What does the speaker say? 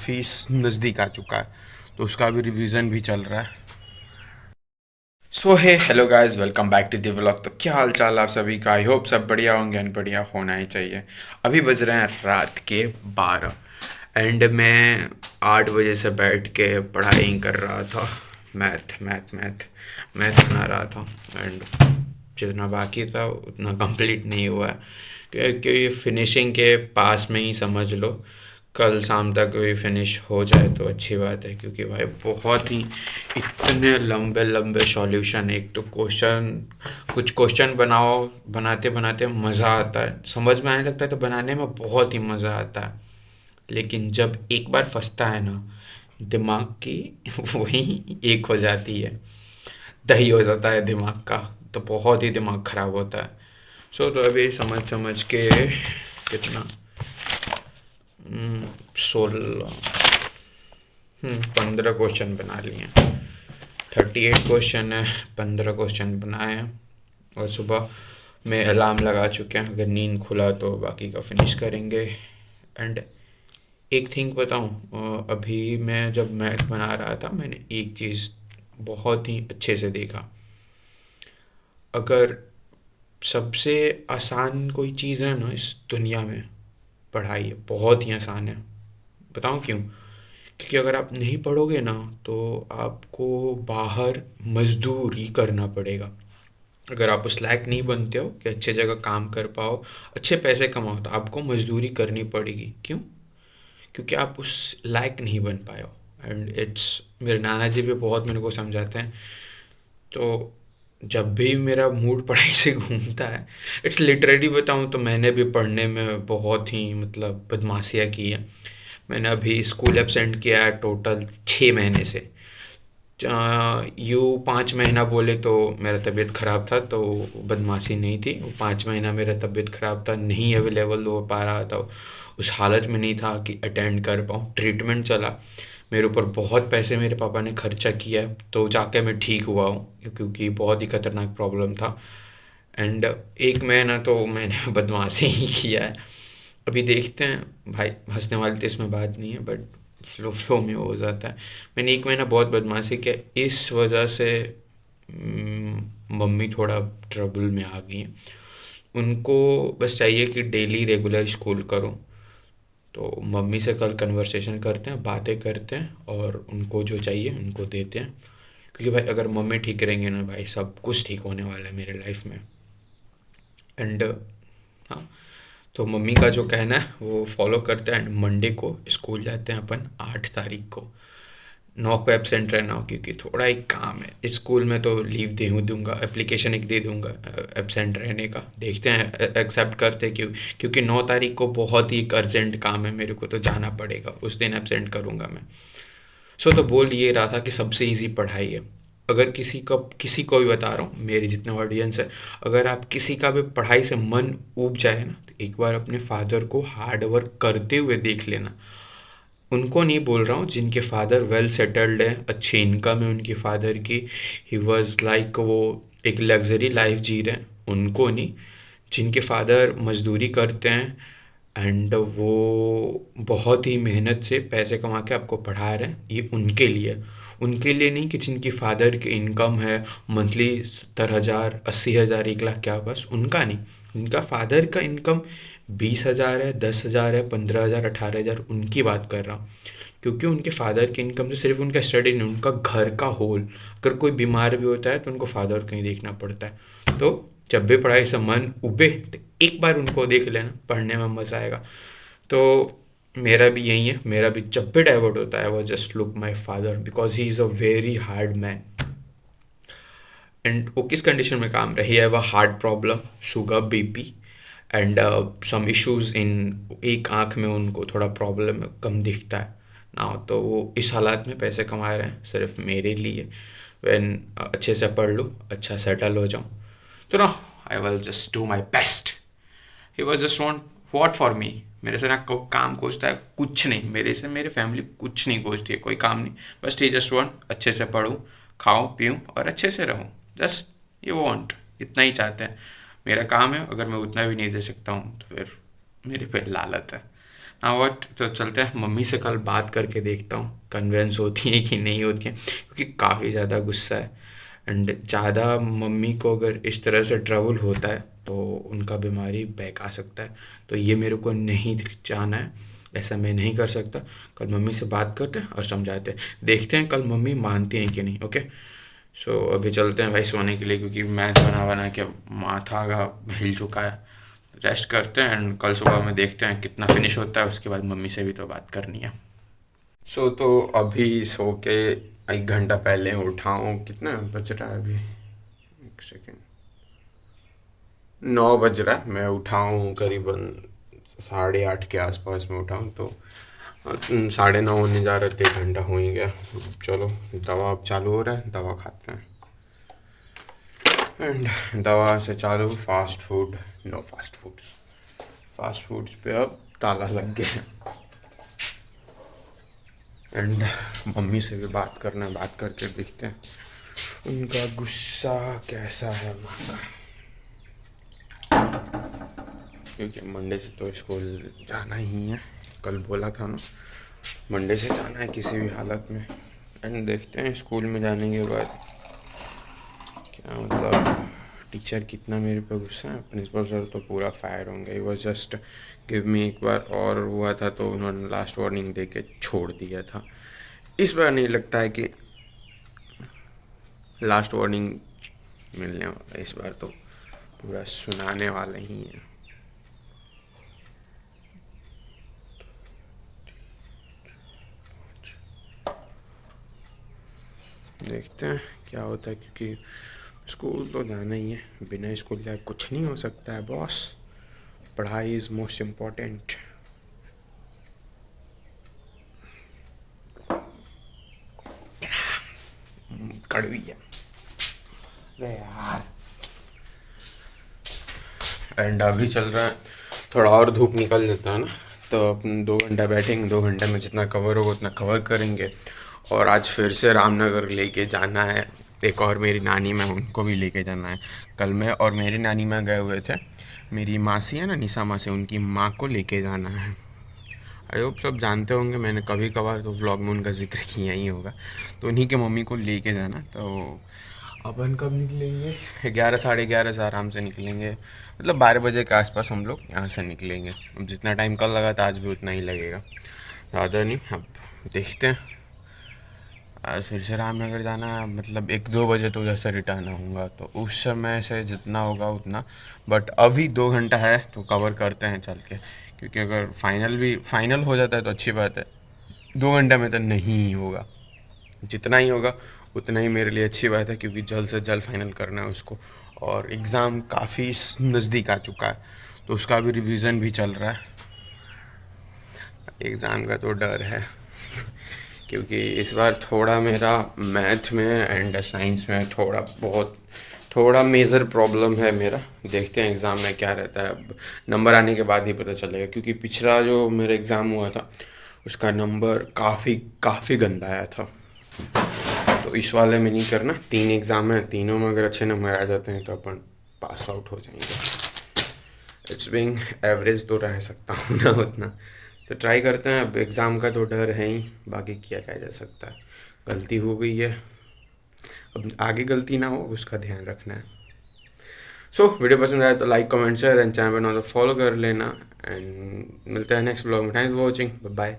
काफ़ी नज़दीक आ चुका है, तो उसका भी रिवीजन भी चल रहा है। So hey hello guys, welcome back to the vlog. तो क्या हाल चाल आप सभी का? आई होप सब बढ़िया होंगे एंड बढ़िया होना ही चाहिए। अभी बज रहे हैं रात के 12 एंड मैं 8 बजे से बैठ के पढ़ाई कर रहा था। मैथ मैथ मैथ मैथ बना रहा था एंड जितना बाकी था उतना कंप्लीट नहीं हुआ है, क्योंकि फिनिशिंग के पास में ही समझ लो। कल शाम तक भी फिनिश हो जाए तो अच्छी बात है, क्योंकि भाई बहुत ही इतने लंबे लंबे सॉल्यूशन, एक तो क्वेश्चन, कुछ क्वेश्चन बनाओ, बनाते बनाते मज़ा आता है, समझ में आने लगता है, तो बनाने में बहुत ही मज़ा आता है। लेकिन जब एक बार फंसता है ना दिमाग की वही एक हो जाती है, दही हो जाता है दिमाग का, तो बहुत ही दिमाग ख़राब होता है। तो अभी समझ समझ के कितना 16 15 क्वेश्चन बना लिए। 38 क्वेश्चन है, 15 क्वेश्चन बनाए हैं और सुबह में अलार्म लगा चुके हैं, अगर नींद खुला तो बाकी का फिनिश करेंगे। एंड एक थिंग बताऊं, अभी मैं जब मैथ बना रहा था मैंने एक चीज़ बहुत ही अच्छे से देखा। अगर सबसे आसान कोई चीज़ है ना इस दुनिया में, पढ़ाई है, बहुत ही आसान है। बताऊं क्यों? क्योंकि अगर आप नहीं पढ़ोगे ना तो आपको बाहर मजदूरी करना पड़ेगा। अगर आप उस लायक नहीं बनते हो कि अच्छे जगह काम कर पाओ, अच्छे पैसे कमाओ, तो आपको मजदूरी करनी पड़ेगी। क्यों? क्योंकि आप उस लायक नहीं बन पाए हो। एंड इट्स, मेरे नाना जी भी बहुत मेरे को समझाते हैं। तो जब भी मेरा मूड पढ़ाई से घूमता है, इट्स लिटरली बताऊँ तो मैंने भी पढ़ने में बहुत ही मतलब बदमाशियाँ की है। मैंने अभी स्कूल एब्सेंट किया है टोटल 6 महीने से। यूँ 5 महीना बोले तो मेरा तबीयत ख़राब था, तो बदमाशी नहीं थी। वो 5 महीना मेरा तबीयत ख़राब था, नहीं अवेलेबल हो पा रहा था, उस हालत में नहीं था कि अटेंड कर पाऊँ। ट्रीटमेंट चला, मेरे ऊपर बहुत पैसे मेरे पापा ने खर्चा किया है, तो जाके मैं ठीक हुआ हूँ, क्योंकि बहुत ही खतरनाक प्रॉब्लम था। एंड 1 महीना तो मैंने बदमाशी ही किया है। अभी देखते हैं भाई, हंसने वाली तो इसमें बात नहीं है, बट फ्लो फ्लो में हो जाता है। मैंने 1 महीना बहुत बदमाशी किया, इस वजह से मम्मी थोड़ा ट्रबल में आ गई हैं। उनको बस चाहिए कि डेली रेगुलर स्कूल करो। तो मम्मी से कल कन्वर्सेशन करते हैं, बातें करते हैं और उनको जो चाहिए उनको देते हैं। क्योंकि भाई अगर मम्मी ठीक रहेंगे ना भाई, सब कुछ ठीक होने वाला है मेरे लाइफ में। एंड हाँ, तो मम्मी का जो कहना है वो फॉलो करते हैं। एंड मंडे को स्कूल जाते हैं अपन, 8 तारीख को। 9 को एबसेंट रहना हो, क्योंकि थोड़ा एक काम है स्कूल में, तो लीव दे दूंगा, एप्लीकेशन एक दे दूंगा एबसेंट रहने का। देखते हैं एक्सेप्ट करते क्यों, क्योंकि 9 तारीख को बहुत ही एक अर्जेंट काम है मेरे को, तो जाना पड़ेगा, उस दिन एबसेंट करूंगा मैं। तो बोल ये रहा था कि सबसे इजी पढ़ाई है। अगर किसी को भी बता रहा हूँ, मेरे जितने ऑडियंस है, अगर आप किसी का भी पढ़ाई से मन ऊब जाए ना, तो एक बार अपने फादर को हार्ड वर्क करते हुए देख लेना। उनको नहीं बोल रहा हूँ जिनके फादर वेल सेटल्ड है, अच्छी इनकम है उनकी फादर की, ही वॉज लाइक वो एक लग्जरी लाइफ जी रहे हैं, उनको नहीं। जिनके फादर मजदूरी करते हैं एंड वो बहुत ही मेहनत से पैसे कमा के आपको पढ़ा रहे हैं, ये उनके लिए। उनके लिए नहीं कि जिनकी फादर की इनकम है मंथली 70,000, 80,000, 1 लाख क्या, बस उनका नहीं। उनका फादर का इनकम 20,000 है, 10,000 है, 15,000, 18,000, उनकी बात कर रहा हूँ। क्योंकि उनके फादर की इनकम से सिर्फ उनका स्टडी नहीं, उनका घर का होल, अगर कोई बीमार भी होता है तो उनको फादर को ही देखना पड़ता है। तो जब भी पढ़ाई से मन उबे तो एक बार उनको देख लेना, पढ़ने में मज़ा आएगा। तो मेरा भी यही है, मेरा भी जब भी डाइवर्ट होता है वो just look my father, because he is a very hard man. And वो किस कंडीशन में काम रही है, वह heart problem, sugar, BP and some issues in एक आंख में, उनको थोड़ा प्रॉब्लम है, कम दिखता है ना, तो वो इस हालात में पैसे कमा रहे हैं सिर्फ मेरे लिए। व्हेन अच्छे से पढ़ लूँ, अच्छा सेटल हो जाऊँ, तो ना I will just do my best. He was just want what for me. मेरे से ना काम खोजता है कुछ नहीं, मेरे से मेरे फैमिली कुछ नहीं खोजती है, कोई काम नहीं। बस ही जस्ट वॉन्ट अच्छे से पढूं, खाऊं पीऊं और अच्छे से रहूं। जस्ट ये वॉन्ट, इतना ही चाहते हैं। मेरा काम है, अगर मैं उतना भी नहीं दे सकता हूँ तो फिर मेरे पे लालत है हाँ वट तो चलते हैं, मम्मी से कल बात करके देखता हूँ कन्वेंस होती है कि नहीं होती है, क्योंकि काफ़ी ज़्यादा गुस्सा है। एंड ज़्यादा मम्मी को अगर इस तरह से ट्रबल होता है तो उनका बीमारी बैक आ सकता है। तो ये मेरे को नहीं जाना है, ऐसा मैं नहीं कर सकता। कल मम्मी से बात करते हैं और समझाते हैं, देखते हैं कल मम्मी मानती हैं कि नहीं। ओके, सो अभी चलते हैं भाई सोने के लिए, क्योंकि मैच बना बना के माथा का हिल चुका है। रेस्ट करते हैं एंड कल सुबह में देखते हैं कितना फिनिश होता है, उसके बाद मम्मी से भी तो बात करनी है। तो अभी सो के 1 घंटा पहले उठा हूँ। कितना बज रहा है अभी? एक सेकेंड, 9 बज रहा है। मैं उठा हूँ करीबन 8:30 के आसपास में उठा हूँ, तो 9:30 होने जा रहे थे, 1 घंटा हो ही गया। चलो, दवा अब चालू हो रहा है, दवा खाते हैं। एंड दवा से चालू fast food, no fast food, fast foods पे अब ताला लग गया। एंड मम्मी से भी बात करना है, बात करके देखते हैं उनका गुस्सा कैसा है माँ का, क्योंकि मंडे से तो स्कूल जाना ही है। कल बोला था ना, मंडे से जाना है किसी भी हालत में। एंड देखते हैं स्कूल में जाने के बाद क्या, मतलब टीचर कितना मेरे पे गुस्सा है। प्रिंसिपल सर तो पूरा फायर होंगे, he was just give me. एक बार और हुआ था तो उन्होंने लास्ट वार्निंग दे के छोड़ दिया था। इस बार नहीं लगता है कि लास्ट वार्निंग मिलने वाला है, इस बार तो पूरा सुनाने वाले ही हैं। देखते हैं क्या होता है, क्योंकि स्कूल तो जाना ही है, बिना स्कूल जाए कुछ नहीं हो सकता है बॉस। पढ़ाई इज़ मोस्ट इम्पोर्टेंट। कड़वी है बे यार। एंड अभी चल रहा है, थोड़ा और धूप निकल जाता है ना, तो अपन 2 घंटा बैठेंगे, 2 घंटे में जितना कवर होगा उतना कवर करेंगे। और आज फिर से रामनगर लेके जाना है, एक और मेरी नानी माँ, उनको भी लेके जाना है। कल मैं और मेरी नानी माँ गए हुए थे, मेरी मासी है ना निशा मासी, उनकी माँ को लेके जाना है। आई होप सब जानते होंगे, मैंने कभी कभार तो व्लॉग में उनका जिक्र किया ही होगा। तो उन्हीं के मम्मी को लेके जाना। तो अपन कब निकलेंगे? 11, 11:30 से आराम से निकलेंगे, मतलब 12 बजे के आसपास हम लोग यहाँ से निकलेंगे। अब जितना टाइम कल लगा था आज भी उतना ही लगेगा, ज़्यादा नहीं। अब देखते हैं, आज फिर से रामनगर जाना है, मतलब 1-2 बजे तो जैसे रिटर्न आऊँगा, तो उस समय से जितना होगा उतना। बट अभी 2 घंटा है तो कवर करते हैं चल के, क्योंकि अगर फाइनल हो जाता है तो अच्छी बात है। 2 घंटे में तो नहीं होगा, जितना ही होगा उतना ही मेरे लिए अच्छी बात है, क्योंकि जल्द से जल्द फाइनल करना है उसको। और एग्ज़ाम काफ़ी नज़दीक आ चुका है, तो उसका भी रिवीजन भी चल रहा है। एग्ज़ाम का तो डर है, क्योंकि इस बार थोड़ा मेरा मैथ में एंड साइंस में थोड़ा मेजर प्रॉब्लम है मेरा। देखते हैं एग्ज़ाम में क्या रहता है, अब नंबर आने के बाद ही पता चलेगा। क्योंकि पिछला जो मेरा एग्ज़ाम हुआ था उसका नंबर काफ़ी काफ़ी गंदा आया था, तो इस वाले में नहीं करना। 3 एग्ज़ाम है, तीनों में अगर अच्छे नंबर आ जाते हैं तो अपन पास आउट हो जाएंगे। इट्स बीइंग एवरेज तो रह सकता हूँ ना उतना, तो ट्राई करते हैं। अब एग्ज़ाम का तो डर है ही, बाकी क्या कहा जा सकता है। गलती हो गई है, अब आगे गलती ना हो उसका ध्यान रखना है। सो वीडियो पसंद आया तो like comment share and channel बना तो फॉलो कर लेना। एंड मिलते हैं नेक्स्ट ब्लॉग में। Thanks for watching, bye.